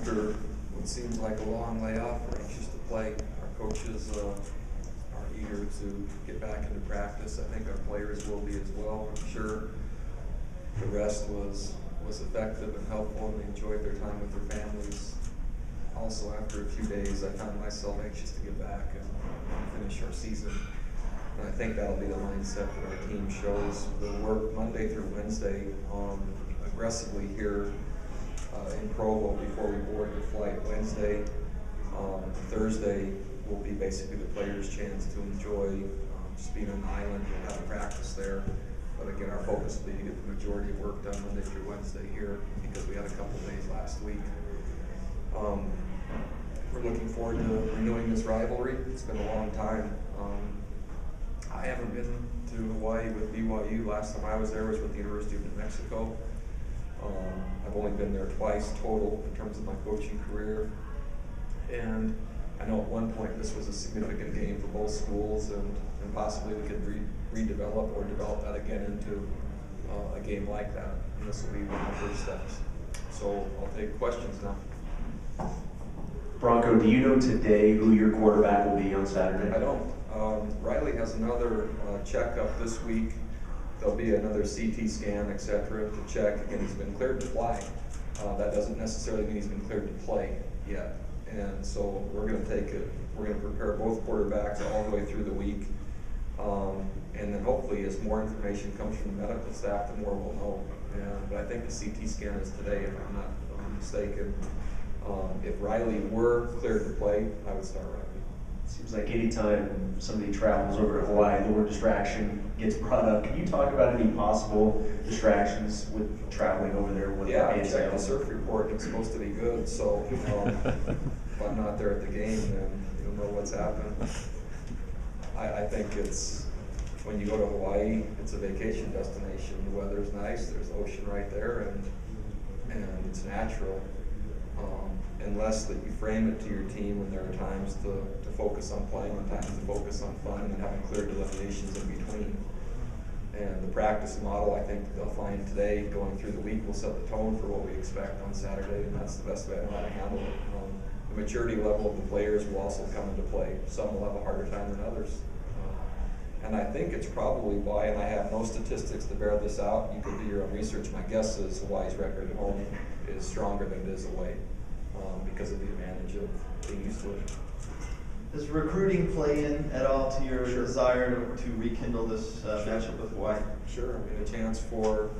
after what seems like a long layoff, we're anxious to play. Our coaches are eager to get back into practice. I think our players will be as well. I'm sure the rest was effective and helpful, and they enjoyed their time with their families. Also, after a few days, I found myself anxious to get back and finish our season. And I think that'll be the mindset that our team shows. We'll work Monday through Wednesday aggressively here in Provo before we board the flight Wednesday. Thursday will be basically the players' chance to enjoy just being on the island and have a practice there. But again, our focus will be to get the majority of work done Monday through Wednesday here because we had a couple days last week. We're looking forward to renewing this rivalry. It's been a long time. I haven't been to Hawaii with BYU. Last time I was there was with the University of New Mexico. I've only been there twice total in terms of my coaching career. And I know at one point this was a significant game for both schools, and possibly we could redevelop or develop that again into a game like that. And this will be one of the first steps. So I'll take questions now. Bronco, do you know today who your quarterback will be on Saturday? I don't. Riley has another checkup this week. There'll be another CT scan, etc. to check. Again, he's been cleared to fly. That doesn't necessarily mean he's been cleared to play yet. And so we're going to take it. We're going to prepare both quarterbacks all the way through the week. And then hopefully as more information comes from the medical staff, the more we'll know. But I think the CT scan is today, if I'm not mistaken. If Riley were cleared to play, I would start Riley. Seems like anytime somebody travels over to Hawaii, the word distraction gets brought up. Can you talk about any possible distractions with traveling over there? Yeah, I checked the surf report. It's supposed to be good. So if I'm not there at the game, then you'll know what's happened. I think it's, when you go to Hawaii, it's a vacation destination. The weather's nice. There's ocean right there, and it's natural. Unless that you frame it to your team, and there are times to focus on playing and times to focus on fun, and then having clear delineations in between. And the practice model, I think they'll find today, going through the week, will set the tone for what we expect on Saturday, and that's the best way I know how to handle it. The maturity level of the players will also come into play. Some will have a harder time than others. And I think it's probably why, and I have no statistics to bear this out, you could do your own research. My guess is Hawaii's record at home is stronger than it is away. Because of the advantage of being used to it. Does recruiting play in at all to your desire to rekindle this matchup with Hawaii? Sure. I mean, a chance for,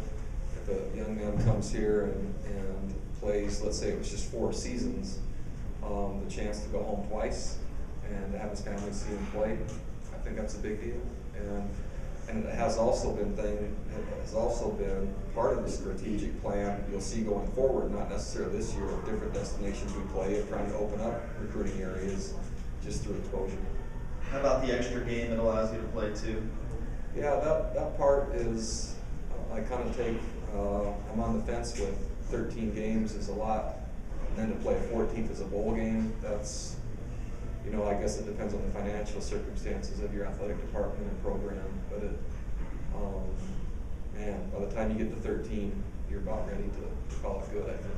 if a young man comes here and plays, let's say it was just 4 seasons, the chance to go home twice and to have his family see him play, I think that's a big deal. And it has also been part of the strategic plan you'll see going forward, not necessarily this year, of different destinations we play, of trying to open up recruiting areas just through exposure. How about the extra game it allows you to play too? Yeah, that part is, I kind of take, I'm on the fence with 13 games is a lot, and then to play a 14th as a bowl game, that's, I guess it depends on the financial circumstances of your athletic department and program, but man, by the time you get to 13, you're about ready to call it good, I think.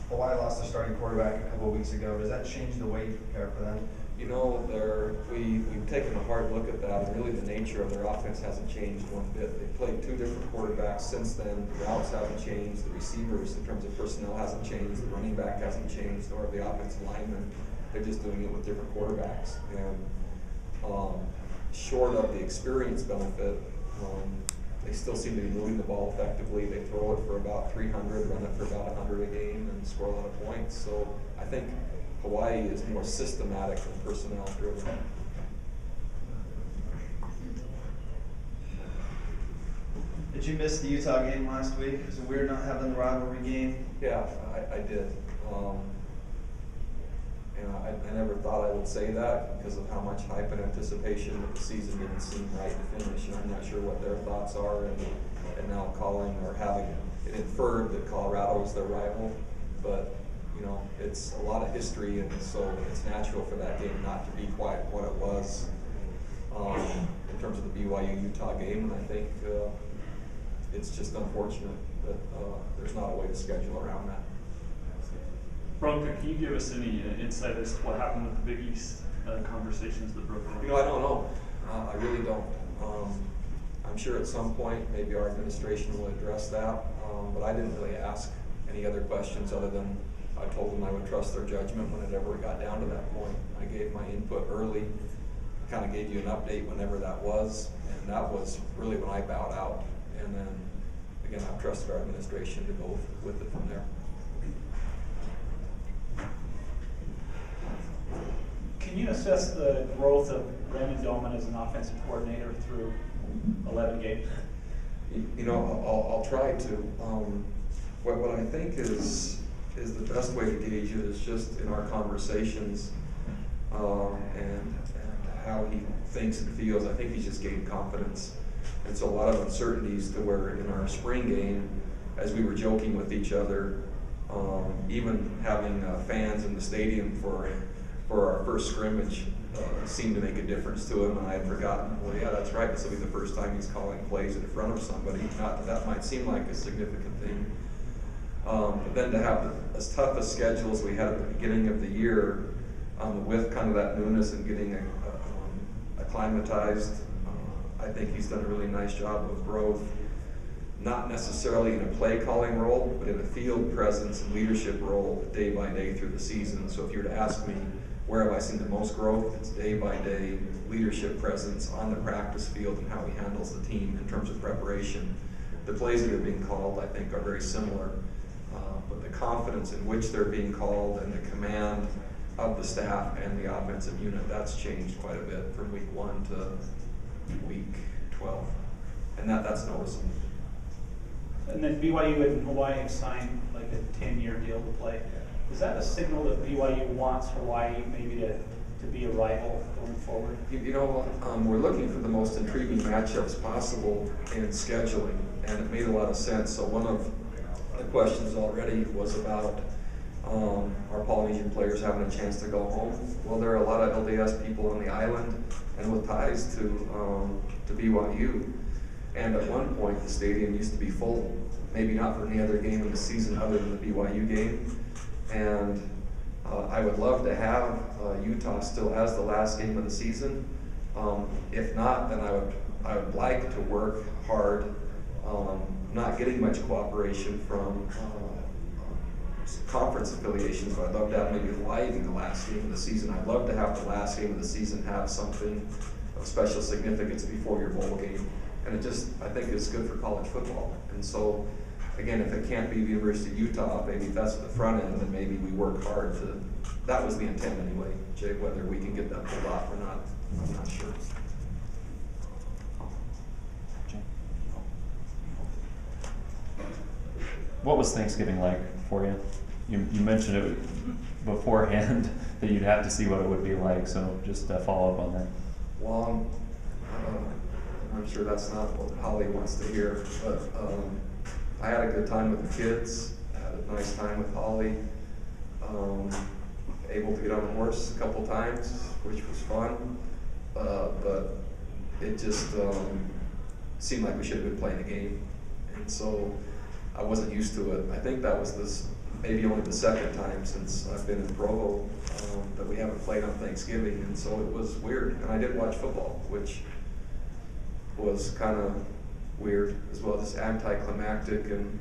Hawaii lost their starting quarterback a couple of weeks ago. Does that change the way you prepare for them? We've taken a hard look at that, and really the nature of their offense hasn't changed one bit. They've played 2 different quarterbacks since then. The routes haven't changed. The receivers, in terms of personnel, hasn't changed. The running back hasn't changed, nor the offensive linemen. They're just doing it with different quarterbacks. And short of the experience benefit, they still seem to be moving the ball effectively. They throw it for about 300, run it for about 100 a game, and score a lot of points. So I think Hawaii is more systematic than personnel driven. Did you miss the Utah game last week? Is it weird not having the rivalry game? Yeah, I did. I never thought I would say that because of how much hype and anticipation that the season didn't seem right to finish. And I'm not sure what their thoughts are, and now calling or having it inferred that Colorado is their rival. But it's a lot of history, and so it's natural for that game not to be quite what it was in terms of the BYU-Utah game. And I think it's just unfortunate that there's not a way to schedule around that. Bronco, can you give us any insight as to what happened with the Big East conversations that broke down? You know, I don't know. I really don't. I'm sure at some point maybe our administration will address that, but I didn't really ask any other questions other than I told them I would trust their judgment whenever it got down to that point. I gave my input early, kind of gave you an update whenever that was, and that was really when I bowed out. And then, again, I've trusted our administration to go with it from there. Can you assess the growth of Raymond Doman as an offensive coordinator through 11 games? You know, I'll try to. What I think is the best way to gauge it is just in our conversations and how he thinks and feels. I think he's just gained confidence. And so a lot of uncertainties to where in our spring game, as we were joking with each other, even having fans in the stadium for our first scrimmage seemed to make a difference to him, and I had forgotten, well, yeah, that's right, this will be the first time he's calling plays in front of somebody. Not that might seem like a significant thing. But then to have as tough a schedule as we had at the beginning of the year, with kind of that newness and getting acclimatized, I think he's done a really nice job of growth. Not necessarily in a play calling role, but in a field presence and leadership role day by day through the season. So if you were to ask me, where have I seen the most growth? It's day by day leadership presence on the practice field and how he handles the team in terms of preparation. The plays that are being called, I think, are very similar, but the confidence in which they're being called and the command of the staff and the offensive unit, that's changed quite a bit from week 1 to week 12, and that's noticeable. And then BYU and Hawaii have signed like a 10-year deal to play. Is that a signal that BYU wants Hawaii maybe to be a rival going forward? You know, we're looking for the most intriguing matchups possible in scheduling, and it made a lot of sense. So one of the questions already was about our Polynesian players having a chance to go home. Well, there are a lot of LDS people on the island and with ties to BYU. And at one point, the stadium used to be full, maybe not for any other game in the season other than the BYU game. And I would love to have Utah still as the last game of the season. If not, then I would like to work hard, not getting much cooperation from conference affiliations, but I'd love to have maybe Hawaii be the last game of the season. I'd love to have the last game of the season have something of special significance before your bowl game. And it just, I think, is good for college football. And so, again, if it can't be the University of Utah, maybe that's the front end, then maybe we work hard to, that was the intent anyway, Jay. Whether we can get that pulled off or not, I'm not sure. What was Thanksgiving like for you? You mentioned it beforehand that you'd have to see what it would be like, so just follow up on that. Well, I'm sure that's not what Holly wants to hear, but I had a good time with the kids. I had a nice time with Holly. Able to get on a horse a couple times, which was fun, but it just seemed like we should have been playing a game, and so I wasn't used to it. I think that was maybe only the second time since I've been in Provo that we haven't played on Thanksgiving, and so it was weird. And I did watch football, which was kind of weird as well, just anticlimactic, and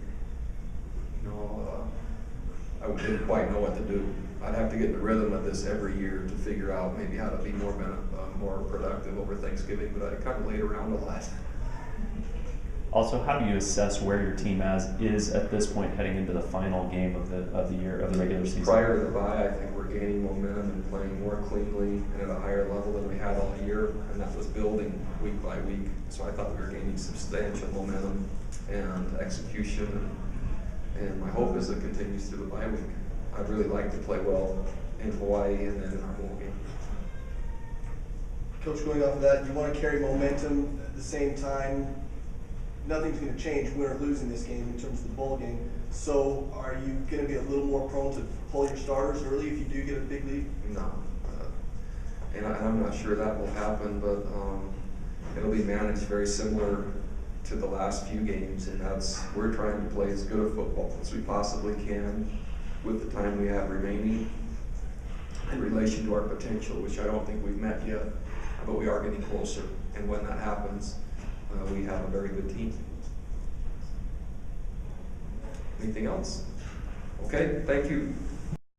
I didn't quite know what to do. I'd have to get in the rhythm of this every year to figure out maybe how to be more productive over Thanksgiving, but I kind of laid around a lot. Also, how do you assess where your team is at this point heading into the final game of the year, of the regular season? Prior to the bye, I think we're gaining momentum and playing more cleanly and at a higher level than we had all year, and that was building week by week. So I thought we were gaining substantial momentum and execution, and my hope is it continues through the bye week. I'd really like to play well in Hawaii and then in our bowl game. Coach, going off of that, you want to carry momentum at the same time. Nothing's going to change win or lose in this game in terms of the bowl game. So are you going to be a little more prone to pull your starters early if you do get a big lead? No. And I'm not sure that will happen, but it'll be managed very similar to the last few games, and we're trying to play as good a football as we possibly can with the time we have remaining in relation to our potential, which I don't think we've met yet, but we are getting closer. And when that happens, we have a very good team. Anything else? Okay, thank you.